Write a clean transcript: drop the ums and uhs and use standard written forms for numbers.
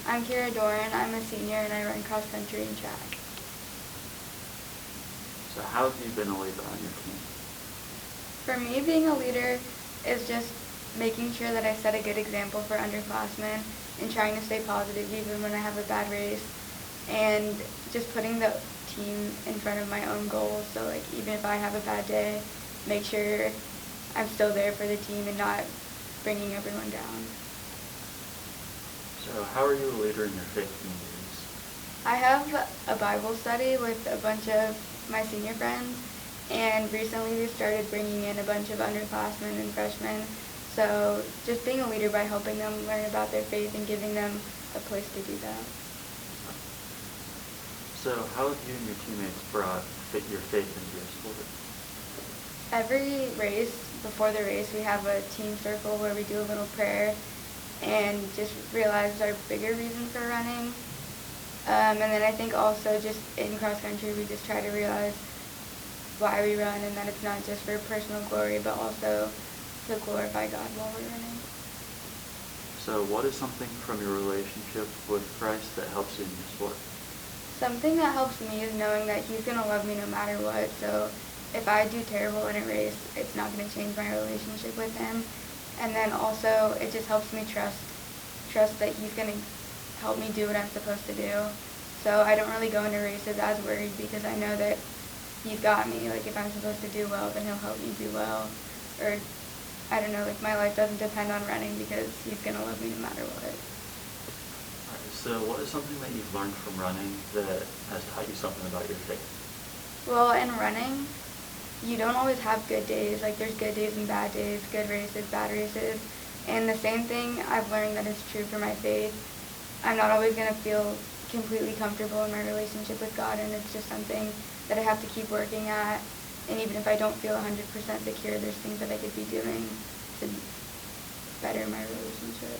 I'm Kiera Doran. I'm a senior and I run cross country and track. So how have you been a leader on your team? For me, being a leader is just making sure that I set a good example for underclassmen and trying to stay positive even when I have a bad race, and just putting the team in front of my own goals. So like even if I have a bad day, make sure I'm still there for the team and not bringing everyone down. So how are you a leader in your faith communities? I have a Bible study with a bunch of my senior friends, and recently we started bringing in a bunch of underclassmen and freshmen. So just being a leader by helping them learn about their faith and giving them a place to do that. So how have you and your teammates brought your faith into your sport? Every race, before the race, we have a team circle where we do a little prayer and just realize our bigger reason for running. And then I think also just in cross country, we just try to realize why we run and that it's not just for personal glory, but also to glorify God while we're running. So what is something from your relationship with Christ that helps you in your sport? Something that helps me is knowing that He's going to love me no matter what. So if I do terrible in a race, it's not going to change my relationship with Him. And then also it just helps me trust that He's going to help me do what I'm supposed to do. So I don't really go into races as worried because I know that He's got me. Like if I'm supposed to do well, then He'll help me do well. Or I don't know, like my life doesn't depend on running because He's going to love me no matter what. Alright, so what is something that you've learned from running that has taught you something about your faith? Well, in running, you don't always have good days. Like there's good days and bad days, good races, bad races. And the same thing I've learned that is true for my faith. I'm not always going to feel completely comfortable in my relationship with God, and it's just something that I have to keep working at. And even if I don't feel 100% secure, there's things that I could be doing to better my relationship.